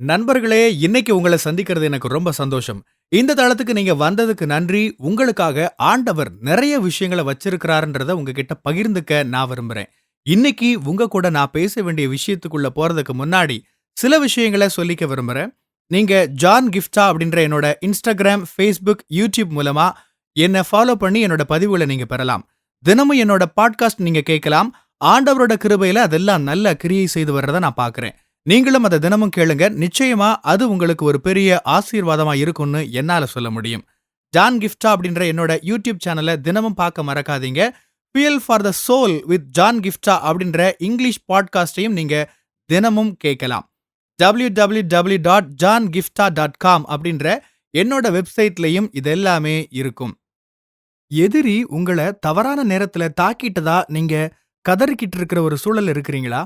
நண்பர்களே, இன்னைக்கு உங்கள சந்திக்கிறது எனக்கு ரொம்ப சந்தோஷம். இந்த தளத்துக்கு நீங்க வந்ததுக்கு நன்றி. உங்களுக்காக ஆண்டவர் நெறைய விஷயங்கள வச்சிருக்கிறார்ன்றத உங்ககிட்ட பகிர்ந்துக்க நான் விரும்புறேன். இன்னைக்கு உங்க கூட நான் பேச வேண்டிய விஷயத்துக்குள்ள போறதுக்கு முன்னாடி, சில விஷயங்கள சொல்லிக்க விரும்புறேன். நீங்க ஜான் கிஃப்டா அப்படின்ற என்னோட Instagram, Facebook, YouTube மூலமா என்ன ஃபாலோ பண்ணி என்னோட பதிவுகள நீங்க பெறலாம். தினமும் என்னோட பாட்காஸ்ட் நீங்க கேட்கலாம். ஆண்டவரோட கிருபையில அதெல்லாம் நல்ல கிரியை செய்து வர்றத நான் பார்க்கிறேன். நீங்களும் அத தினமும் கேளுங்க. நிச்சயமா அது உங்களுக்கு ஒரு பெரிய ஆசீர்வாதமா இருக்கும்னு என்னால சொல்ல முடியும். ஜான் கிஃப்டா அப்படின்ற என்னோட யூடியூப் சேனல தினமும் பார்க்க மறக்காதீங்க. Fuel for the soul with John கிஃப்டா அப்படின்ற இங்கிலீஷ் பாட்காஸ்டையும் நீங்க தினமும் கேட்கலாம். www.johngifta.com அப்படின்ற என்னோட வெப்சைட்லயும் இது எல்லாமே இருக்கும். எதிரி உங்கள தவறான நேரத்துல தாக்கிட்டதா நீங்க கதறிக்கிட்டு இருக்கிற ஒரு சூழல்ல இருக்கிறீங்களா?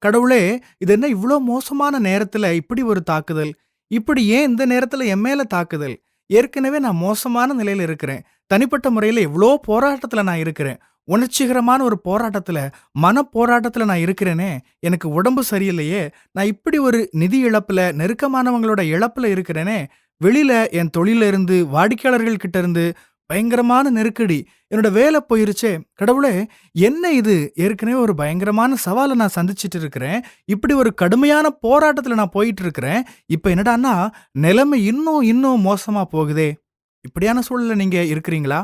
கடவுளே! இது என்ன இவ்ளோ மோசமான நேரத்துல இப்படி ஒரு தாக்குதல்? இப்படி ஏன் இந்த நேரத்துல என் மேல தாக்குதல்? ஏற்கனவே நான் மோசமான நிலையில இருக்கிறேன். தனிப்பட்ட முறையில எவ்ளோ போராட்டத்துல நான் இருக்கிறேன். உணர்ச்சிகரமான ஒரு போராட்டத்துல, மனப்போராட்டத்துல நான் இருக்கிறேனே! எனக்கு உடம்பு சரியில்லையே! நான் இப்படி ஒரு நிதி இழப்புல, நெருக்கமானவங்களோட இழப்புல இருக்கிறேனே! வெளியில என் தொழில்ல இருந்து, வாடிக்கையாளர்கள் கிட்ட இருந்து பயங்கரமான நெருக்கடி. என்னோட வேலை போயிருச்சே! கடவுளே! என்ன இது? ஏற்கனவே ஒரு பயங்கரமான சவால நான் சந்திச்சுட்டு இருக்கிறேன். இப்படி ஒரு கடுமையான போராட்டத்துல நான் போயிட்டு இருக்கிறேன். இப்ப என்னடான்னா, நிலைமை இன்னும் மோசமா போகுதே! இப்படியான சூழல்ல நீங்க இருக்கிறீங்களா?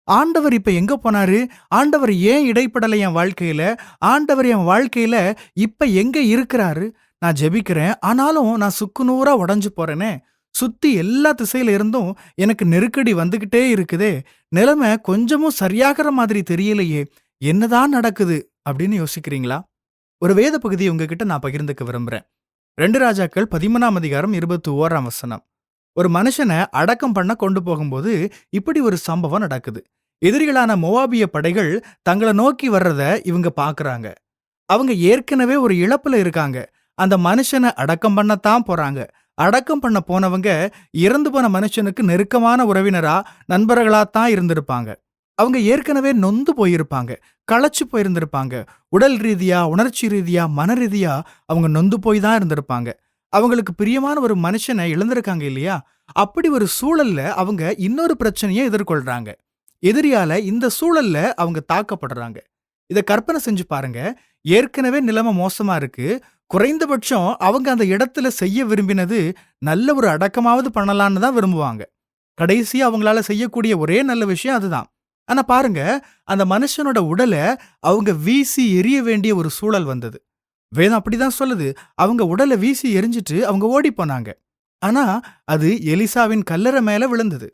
ஆண்டவர் இப்ப எங்க போனாரு? ஆண்டவர் ஏன் இடைப்படல என் வாழ்க்கையில? ஆண்டவர் என் வாழ்க்கையில இப்ப எங்க இருக்கிறாரு? நான் ஜெபிக்கிறேன். ஆனாலும் நான் சுக்குநூறா உடைஞ்சு போறேனே! சுத்தி எல்லா திசையில இருந்தும் எனக்கு நெருக்கடி வந்துகிட்டே இருக்குதே! நிலைமை கொஞ்சமும் சரியாகிற மாதிரி தெரியலையே! என்னதான் நடக்குது? அப்படின்னு யோசிக்கிறீங்களா? ஒரு வேத பகுதிய உங்ககிட்ட நான் பகிர்ந்துக்க விரும்புறேன். 2 ராஜாக்கள் 13ஆம் அதிகாரம் 21ஆம் வசனம். ஒரு மனுஷன அடக்கம் பண்ண கொண்டு போகும்போது இப்படி ஒரு சம்பவம் நடக்குது. எதிரிகளான மோவாபிய படைகள் தங்கள நோக்கி வர்றத இவங்க பாக்குறாங்க. அவங்க ஏற்கனவே ஒரு இழப்புல இருக்காங்க. அந்த மனுஷன அடக்கம் பண்ணத்தான் போறாங்க. அடக்கம் பண்ண போனவங்க இறந்து போன மனுஷனுக்கு நெருக்கமான உறவினரா, நண்பர்களாத்தான் இருந்திருப்பாங்க. அவங்க ஏற்கனவே நொந்து போயிருப்பாங்க. களைச்சு போயிருந்திருப்பாங்க. உடல் ரீதியா, உணர்ச்சி ரீதியா, மன ரீதியா அவங்க நொந்து போய் தான் இருந்திருப்பாங்க. அவங்களுக்கு பிரியமான ஒரு மனுஷன இழந்திருக்காங்க இல்லையா? அப்படி ஒரு சூழல்ல அவங்க இன்னொரு பிரச்சனைய எதிர்கொள்றாங்க. எதிரியால இந்த சூழல்ல அவங்க தாக்கப்படுறாங்க. இத கற்பனை செஞ்சு பாருங்க. ஏற்கனவே நிலைமை மோசமா இருக்கு. குறைந்தபட்சம் அவங்க அந்த இடத்துல செய்ய விரும்பினது, நல்ல ஒரு அடக்கமாவது பண்ணலான்னு தான் விரும்புவாங்க. கடைசியா அவங்களால செய்யக்கூடிய ஒரே நல்ல விஷயம் அதுதான். ஆனா பாருங்க, அந்த மனுஷனோட உடல அவங்க வீசி எறிய வேண்டிய ஒரு சூழல் வந்தது. வேதம் அப்படிதான் சொல்லுது. அவங்க உடல வீசி எறிஞ்சிட்டு அவங்க ஓடிப் போனாங்க. ஆனா, அது எலிசாவின் கல்லறை மேல விழுந்தது.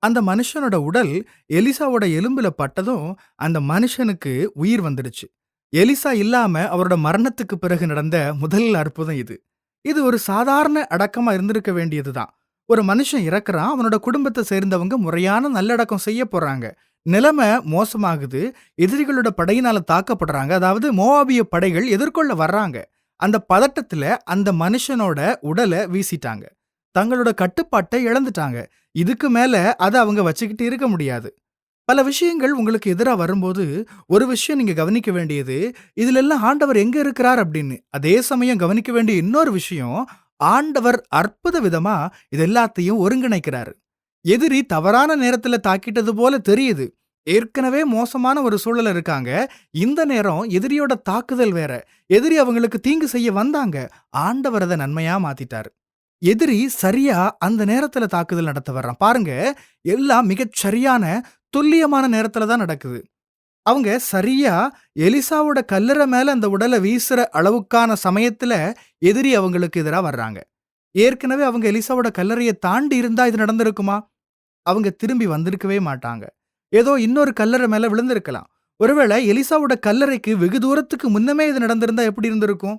அந்த மனுஷனோட உடல் எலிசாவோட எலும்புல பட்டதும், அந்த மனுஷனுக்கு உயிர் வந்துடுச்சு. எலிசா இல்லாம அவரோட மரணத்துக்கு பிறகு நடந்த முதல் அற்புதம் இது. இது ஒரு சாதாரண அடக்கமா இருந்திருக்க வேண்டியதுதான். ஒரு மனுஷன் இறக்குறான், அவனோட குடும்பத்த சேர்ந்தவங்க முறையான நல்லடக்கம் செய்ய போறாங்க. நிலைமை மோசமாகுது. எதிரிகளோட படையினால தாக்கப்படுறாங்க. அதாவது மோவாபிய படைகள் எதிர்கொள்ள வர்றாங்க. அந்த பதட்டத்துல அந்த மனுஷனோட உடல வீசிட்டாங்க. தங்களோட கட்டுப்பாட்ட இழந்துட்டாங்க. இதுக்கு மேல அத அவங்க வச்சுக்கிட்டு இருக்க முடியாது. பல விஷயங்கள் உங்களுக்கு எதிரா வரும்போது, ஒரு விஷயம் நீங்க கவனிக்க வேண்டியது, இதுலெல்லாம் ஆண்டவர் எங்க இருக்கிறார் அப்படின்னு. அதே சமயம் கவனிக்க வேண்டிய இன்னொரு விஷயம், ஆண்டவர் அற்புத விதமா இது எல்லாத்தையும் ஒருங்கிணைக்கிறாரு. எதிரி தவறான நேரத்துல தாக்கிட்டது போல தெரியுது. ஏற்கனவே மோசமான ஒரு சூழல்ல இருக்காங்க. இந்த நேரம் எதிரியோட தாக்குதல் வேற. எதிரி அவங்களுக்கு தீங்கு செய்ய வந்தாங்க. ஆண்டவர் அத நன்மையா மாத்திட்டாரு. எதிரி சரியா அந்த நேரத்துல தாக்குதல் நடத்த வர்றான். பாருங்க, எல்லாம் மிகச் சரியான, துல்லியமான நேரத்துல தான் நடக்குது. அவங்க சரியா எலிசாவோட கல்லறை மேல அந்த உடல வீசுற அளவுக்கான சமயத்துல எதிரி அவங்களுக்கு எதிரா வர்றாங்க. ஏற்கனவே அவங்க எலிசாவோட கல்லறைய தாண்டி இருந்தா இது நடந்திருக்குமா? அவங்க திரும்பி வந்திருக்கவே மாட்டாங்க. ஏதோ இன்னொரு கல்லறை மேல விழுந்திருக்கலாம். ஒருவேளை எலிசாவோட கல்லறைக்கு வெகு தூரத்துக்கு முன்னமே இது நடந்திருந்தா எப்படி இருந்திருக்கும்?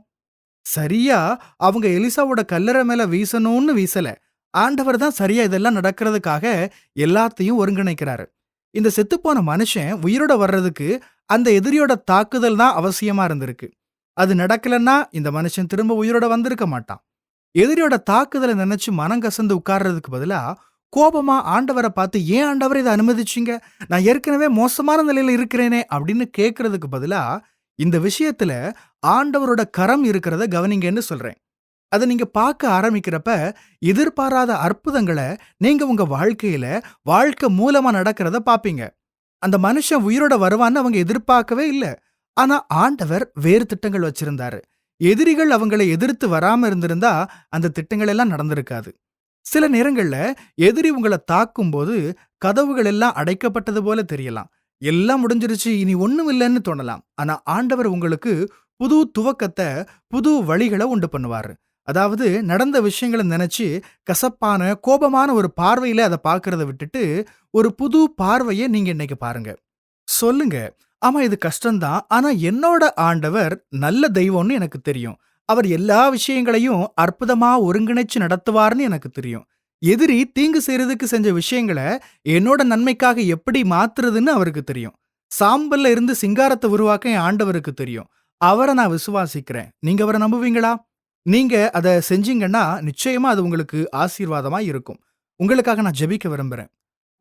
சரியா அவங்க எலிசாவோட கல்லறை மேல வீசணும்னு வீசல. ஆண்டவர் தான் சரியா இதெல்லாம் நடக்கிறதுக்காக எல்லாத்தையும் ஒருங்கிணைக்கிறாரு. இந்த செத்துப்போன மனுஷன் உயிரோட வர்றதுக்கு அந்த எதிரியோட தாக்குதல் தான் அவசியமா இருந்திருக்கு. அது நடக்கலன்னா இந்த மனுஷன் திரும்ப உயிரோட வந்திருக்க மாட்டான். எதிரியோட தாக்குதல நினைச்சு மனம் கசந்து உட்கார்றதுக்கு பதிலா, கோபமா ஆண்டவர பார்த்து, "ஏன் ஆண்டவரே இத அனுமதிச்சீங்க? நான் ஏற்கனவே மோசமான நிலையில இருக்கிறேனே" அப்படின்னு கேட்கறதுக்கு பதிலா, இந்த விஷயத்துல ஆண்டவரோட கரம் இருக்கிறத கவனிங்கன்னு சொல்றேன். அத நீங்க பார்க்க ஆரம்பிக்கிறப்ப, எதிர்பாராத அற்புதங்கள நீங்க உங்க வாழ்க்கையில, வாழ்க்கை மூலமா நடக்கிறத பார்ப்பீங்க. அந்த மனுஷன் உயிரோட வருவான்னு அவங்க எதிர்பார்க்கவே இல்ல. ஆனா ஆண்டவர் வேறு திட்டங்கள் வச்சிருந்தாரு. எதிரிகள் அவங்கள எதிர்த்து வராம இருந்திருந்தா, அந்த திட்டங்கள் எல்லாம் நடந்திருக்காது. சில நேரங்கள்ல எதிரி உங்கள தாக்கும்போது, கதவுகள் எல்லாம் அடைக்கப்பட்டது போல தெரியலாம். எல்லாம் முடிஞ்சிருச்சு, இனி ஒண்ணும் இல்லன்னு தோணலாம். ஆனா ஆண்டவர் உங்களுக்கு புது துவக்கத்த, புது வழிகள உண்டு பண்ணுவாரு. அதாவது நடந்த விஷயங்கள நெனச்சு, கசப்பான, கோபமான ஒரு பார்வையில அத பார்க்கிறத விட்டுட்டு, ஒரு புது பார்வைய நீங்க இன்னைக்கு பாருங்க. சொல்லுங்க. ஆமா இது கஷ்டம் தான். ஆனா என்னோட ஆண்டவர் நல்ல தெய்வம்னு எனக்கு தெரியும். அவர் எல்லா விஷயங்களையும் அற்புதமா ஒருங்கிணைச்சு நடத்துவார்ன்னு எனக்கு தெரியும். எதிரி தீங்கு செய்றதுக்கு செஞ்ச விஷயங்கள என்னோட நன்மைக்காக எப்படி மாத்துறதுன்னு அவருக்கு தெரியும். சாம்பல்ல இருந்து சிங்காரத்த உருவாக்க என் ஆண்டவருக்கு தெரியும். அவர நான் விசுவாசிக்கிறேன். நீங்க அவர நம்புவீங்களா? நீங்க அத செஞ்சீங்கன்னா, நிச்சயமா அது உங்களுக்கு ஆசீர்வாதமா இருக்கும். உங்களுக்காக நான் ஜெபிக்க விரும்புறேன்.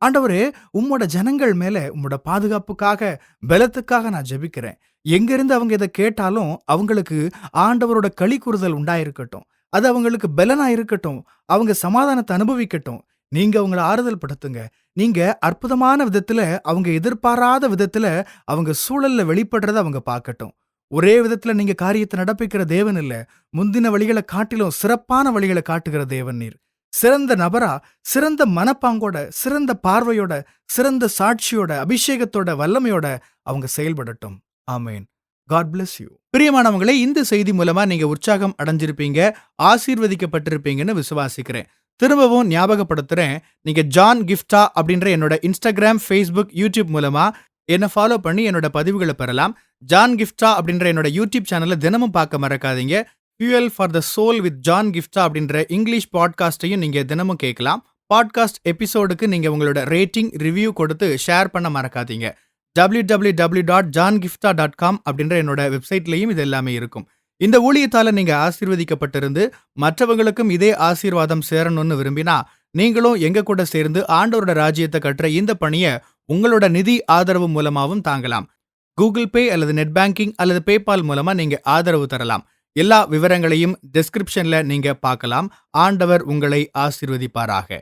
ஆண்டவரே, உம்மோட ஜனங்கள் மேல உம்மோட பாதுகாப்புக்காக, பலத்துக்காக நான் ஜெபிக்கிறேன். எங்கிருந்து அவங்க இத கேட்டாலும், அவங்களுக்கு ஆண்டவரோட களிகூறுதல் உண்டாயிருக்கட்டும். அது அவங்களுக்கு பெலனா இருக்கட்டும். அவங்க சமாதானத்த அனுபவிக்கட்டும். நீங்க அவங்கள ஆறுதல் படுத்துங்க. நீங்க அற்புதமான விதத்துல, அவங்க எதிர்பாராத விதத்துல, அவங்க சூழல்ல வெளிப்படுறத அவங்க பார்க்கட்டும். ஒரே விதத்துல நீங்க காரியத்த நடப்பிக்கிற தேவன் இல்ல. முந்தின வழிகள காட்டிலும் சிறப்பான வழிகள காட்டுகிற தேவன் நீர். சிறந்த நபரா, சிறந்த மனப்பாங்கோட, சிறந்த பார்வையோட, சிறந்த சாட்சியோட, அபிஷேகத்தோட, வல்லமையோட அவங்க செயல்படட்டும். ஆமென். God bless you. பிரியமானவங்களே, இந்த செய்தி மூலமா நீங்க உற்சாகம் அடைஞ்சிருப்பீங்க, ஆசீர்வதிக்கப்பட்டிருப்பீங்கன்னு விசுவாசிக்கிறேன். திரும்பவும் ஞாபகப்படுத்துறேன். நீங்க ஜான் கிஃப்டா அப்படின்ற என்னோட Instagram, Facebook, YouTube மூலமா என்ன ஃபாலோ பண்ணி என்னோட பதிவுகள பெறலாம். ஜான் கிஃப்டா அப்படின்ற என்னோட YouTube சேனல தினமும் பார்க்க மறக்காதீங்க. Fuel for the soul with John கிஃப்டா அப்படின்ற இங்கிலீஷ் பாட்காஸ்டையும் நீங்க தினமும் கேட்கலாம். பாட்காஸ்ட் எபிசோடுக்கு நீங்க உங்களோட ரேட்டிங், ரிவ்யூ கொடுத்து ஷேர் பண்ண மறக்காதீங்க. www.johngiftha.com அப்படின்ற என்னோட வெப்சைட்லயும் இது எல்லாமே இருக்கும். இந்த ஊழியத்தால நீங்க ஆசீர்வதிக்கப்பட்டிருந்து மற்றவங்களுக்கும் இதே ஆசீர்வாதம் சேரணும்னு விரும்பினா, நீங்களும் எங்க கூட சேர்ந்து ஆண்டவரோட ராஜ்யத்தை கட்டுற இந்த பணிய உங்களோட நிதி ஆதரவு மூலமாவும் தாங்கலாம். கூகுள் பே அல்லது நெட் பேங்கிங் அல்லது பேபால் மூலமா நீங்க ஆதரவு தரலாம். எல்லா விவரங்களையும் டிஸ்கிரிப்ஷன்ல நீங்க பார்க்கலாம். ஆண்டவர் உங்களை ஆசீர்வதிப்பாராக.